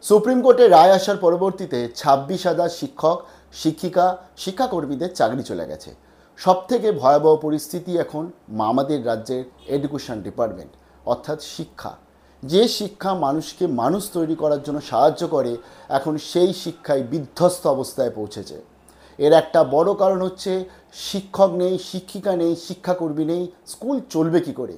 Supreme কোর্টের রায় আসার পরবর্তীতে 26,000 শিক্ষক শিক্ষিকা শিক্ষাকর্মীদের চাকরি চলে গেছে। সবথেকে ভয়াবহ পরিস্থিতি এখন আমাদের রাজ্যের এডুকেশন ডিপার্টমেন্ট, অর্থাৎ শিক্ষা। যে শিক্ষা মানুষকে মানুষ তৈরি করার জন্য সাহায্য করে, এখন সেই শিক্ষায় বিধ্বস্ত অবস্থায় পৌঁছেছে। এর একটা বড় কারণ হচ্ছে শিক্ষক নেই, শিক্ষিকা নেই, শিক্ষাকর্মী নেই। স্কুল চলবে কি করে?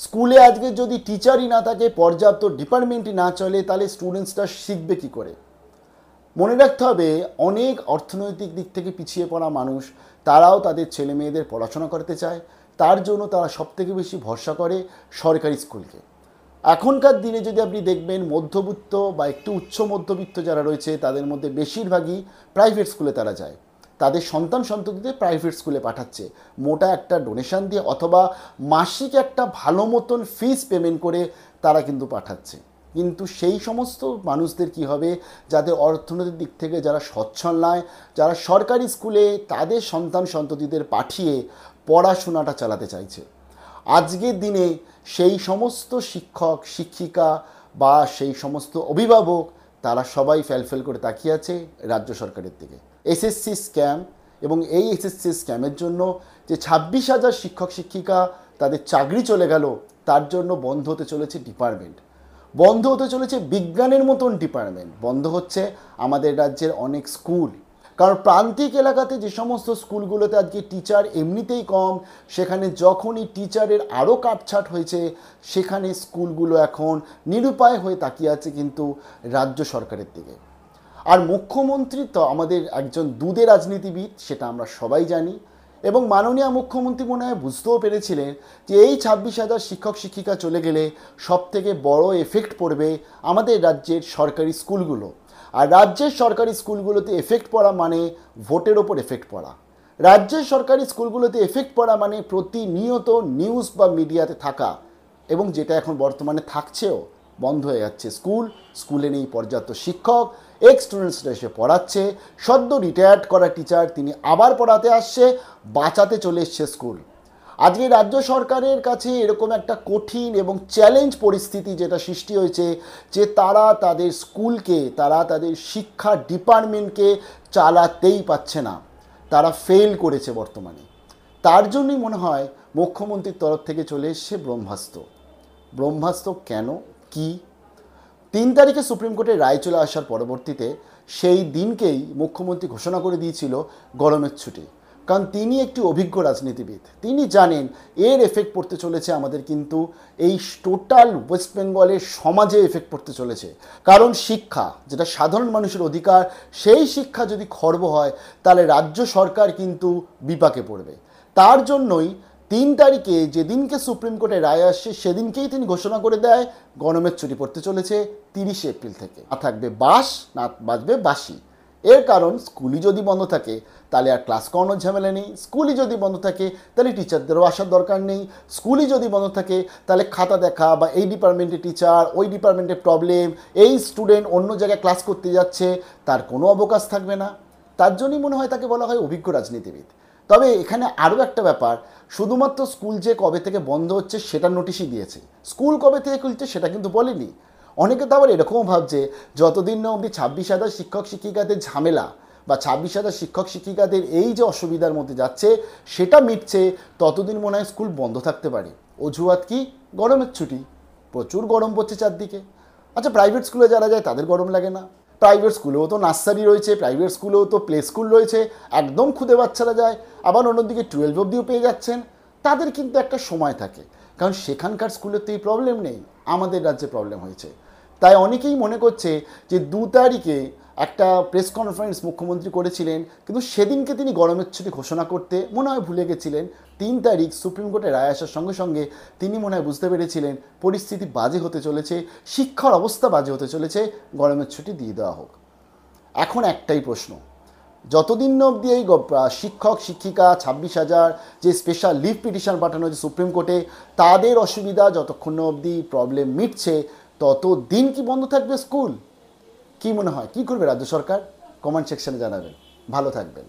স্কুলে আজকে যদি টিচারই না থাকে, পর্যাপ্ত ডিপার্টমেন্টই না চলে, তাহলে স্টুডেন্টসরা শিখবে কী করে? মনে রাখতে হবে, অনেক অর্থনৈতিক দিক থেকে পিছিয়ে পড়া মানুষ, তারাও তাদের ছেলে মেয়েদের পড়াশোনা করতে চায়। তার জন্য তারা সবথেকে বেশি ভরসা করে সরকারি স্কুলকে। এখনকার দিনে যদি আপনি দেখবেন, মধ্যবিত্ত বা একটু উচ্চ মধ্যবিত্ত যারা রয়েছে, তাদের মধ্যে বেশিরভাগই প্রাইভেট স্কুলে তারা যায়। তাদের সন্তান সন্ততিদের প্রাইভেট স্কুলে পাঠাচ্ছে মোটা একটা ডোনেশন দিয়ে, অথবা মাসিক একটা ভালো মতন ফিস পেমেন্ট করে তারা কিন্তু পাঠাচ্ছে। কিন্তু সেই সমস্ত মানুষদের কি হবে, যাদের অর্থনৈতিক দিক থেকে যারা সচ্ছল নয়, যারা সরকারি স্কুলে তাদের সন্তান সন্ততিদের পাঠিয়ে পড়াশোনাটা চালাতে চাইছে। আজকের দিনে সেই সমস্ত শিক্ষক শিক্ষিকা বা সেই সমস্ত অভিভাবক, তারা সবাই ফেলফেল করে তাকিয়ে আছে রাজ্য সরকারের দিকে। এসএসসি স্ক্যাম, এবং এই এসএসসি স্ক্যামের জন্য যে 26,000 শিক্ষক শিক্ষিকা তাদের চাকরি চলে গেল, তার জন্য বন্ধ হতে চলেছে ডিপার্টমেন্ট, বন্ধ হতে চলেছে বিজ্ঞানের মতন ডিপার্টমেন্ট, বন্ধ হচ্ছে আমাদের রাজ্যের অনেক স্কুল। কারণ প্রান্তিক এলাকাতে যে সমস্ত স্কুলগুলোতে আজকে টিচার এমনিতেই কম, সেখানে যখনই টিচারের আরও কাটছাট হয়েছে, সেখানে স্কুলগুলো এখন নিরুপায় হয়ে তাকিয়ে আছে কিন্তু রাজ্য সরকারের দিকে। আর মুখ্যমন্ত্রী তো আমাদের একজন দুধে রাজনীতিবিদ, সেটা আমরা সবাই জানি। এবং মাননীয় মুখ্যমন্ত্রী মনে হয় বুঝতেও পেরেছিলেন যে এই 26,000 শিক্ষক শিক্ষিকা চলে গেলে সবথেকে বড় এফেক্ট পড়বে আমাদের রাজ্যের সরকারি স্কুলগুলো। আর রাজ্যের সরকারি স্কুলগুলোতে এফেক্ট পড়া মানে ভোটের ওপর এফেক্ট পড়া। রাজ্যের সরকারি স্কুলগুলোতে এফেক্ট পড়া মানে প্রতিনিয়ত নিউজ বা মিডিয়াতে থাকা, এবং যেটা এখন বর্তমানে থাকছেও। বন্ধ হয়ে যাচ্ছে স্কুল, স্কুলে নেই পর্যাপ্ত শিক্ষক, এক্স স্টুডেন্টসরা এসে পড়াচ্ছে, সদ্য রিটায়ার্ড করা টিচার তিনি আবার পড়াতে আসছে, বাঁচাতে চলে এসছে স্কুল। আজকে রাজ্য সরকারের কাছে এরকম একটা কঠিন এবং চ্যালেঞ্জ পরিস্থিতি যেটা সৃষ্টি হয়েছে, যে তারা তাদের স্কুলকে, তারা তাদের শিক্ষা ডিপার্টমেন্টকে চালাতেই পাচ্ছে না, তারা ফেল করেছে বর্তমানে। তার জন্যই মনে হয় মুখ্যমন্ত্রীর তরফ থেকে চলে এসছে ব্রহ্মাস্ত্র। ব্রহ্মাস্ত্র কেন, কি? 3 তারিখে সুপ্রিম কোর্টের রায় চলে আসার পরবর্তীতে সেই দিনকেই মুখ্যমন্ত্রী ঘোষণা করে দিয়েছিল গরমের ছুটি। কারণ তিনি একটি অভিজ্ঞ রাজনীতিবিদ, তিনি জানেন এর এফেক্ট পড়তে চলেছে আমাদের কিন্তু এই টোটাল ওয়েস্ট বেঙ্গলের সমাজে এফেক্ট পড়তে চলেছে। কারণ শিক্ষা, যেটা সাধারণ মানুষের অধিকার, সেই শিক্ষা যদি খর্ব হয়, তাহলে রাজ্য সরকার কিন্তু বিপাকে পড়বে। তার জন্যই 3 তারিখে যেদিনকে সুপ্রিম কোর্টে রায় আসছে, সেদিনকেই তিনি ঘোষণা করে দেয় গরমের ছুটি পড়তে চলেছে 30 এপ্রিল থেকে। না থাকবে বাস, না বাজবে বাসি। এর কারণ, স্কুলই যদি বন্ধ থাকে তাহলে আর ক্লাস করানোর ঝামেলা নেই, স্কুলই যদি বন্ধ থাকে তাহলে টিচারদেরও আসার দরকার নেই, স্কুলই যদি বন্ধ থাকে তাহলে খাতা দেখা বা এই ডিপার্টমেন্টের টিচার, ওই ডিপার্টমেন্টের প্রবলেম, এই স্টুডেন্ট অন্য জায়গায় ক্লাস করতে যাচ্ছে, তার কোনো অবকাশ থাকবে না। তার জন্যই মনে হয় তাকে বলা হয় অভিজ্ঞ রাজনীতিবিদ। তবে এখানে আরও একটা ব্যাপার, শুধুমাত্র স্কুল যে কবে থেকে বন্ধ হচ্ছে সেটা নোটিশই দিয়েছে, স্কুল কবে থেকে খুলছে সেটা কিন্তু বলেনি। অনেকে তো আবার এরকমও ভাবছে, যতদিন না অবধি 26,000 শিক্ষক শিক্ষিকাদের ঝামেলা বা 26,000 শিক্ষক শিক্ষিকাদের এই যে অসুবিধার মধ্যে যাচ্ছে সেটা মিটছে, ততদিন মনে হয় স্কুল বন্ধ থাকতে পারে। অজুহাত কি? গরমের ছুটি, প্রচুর গরম পড়ছে চারদিকে। আচ্ছা, প্রাইভেট স্কুলে যারা যায় তাদের গরম লাগে না? প্রাইভেট স্কুলেও তো নার্সারি রয়েছে, প্রাইভেট স্কুলেও তো প্লে স্কুল রয়েছে, একদম খুদে বাচ্চারা যায়। আবার অন্যদিকে 12 অবধিও পেয়ে যাচ্ছেন। তাদের কিন্তু একটা সময় থাকে, কারণ সেখানকার স্কুলের তো এই প্রবলেম নেই, আমাদের রাজ্যে প্রবলেম হয়েছে। তাই অনেকেই মনে করছে যে 2 তারিখে একটা প্রেস কনফারেন্স মুখ্যমন্ত্রী করেছিলেন, কিন্তু সেদিনকে তিনি গরমের ছুটি ঘোষণা করতে মনে হয় ভুলে গেছিলেন। 3 তারিখ সুপ্রিম কোর্টে রায় আসার সঙ্গে সঙ্গে তিনি মনে হয় বুঝতে পেরেছিলেন পরিস্থিতি বাজে হতে চলেছে, শিক্ষার অবস্থা বাজে হতে চলেছে, গরমের ছুটি দিয়ে দেওয়া হোক। এখন একটাই প্রশ্ন, যতদিন না অবধি এই শিক্ষক শিক্ষিকা 26,000 যে স্পেশাল লিভ পিটিশন পাঠানো হয়েছে সুপ্রিম কোর্টে, তাদের অসুবিধা যতক্ষণ না অবধি প্রবলেম মিটছে, ততদিন কি বন্ধ থাকবে স্কুল? কি মনে হয়, কি করবে রাজ্য সরকার? কমেন্ট সেকশনে জানাবেন। ভালো থাকবেন।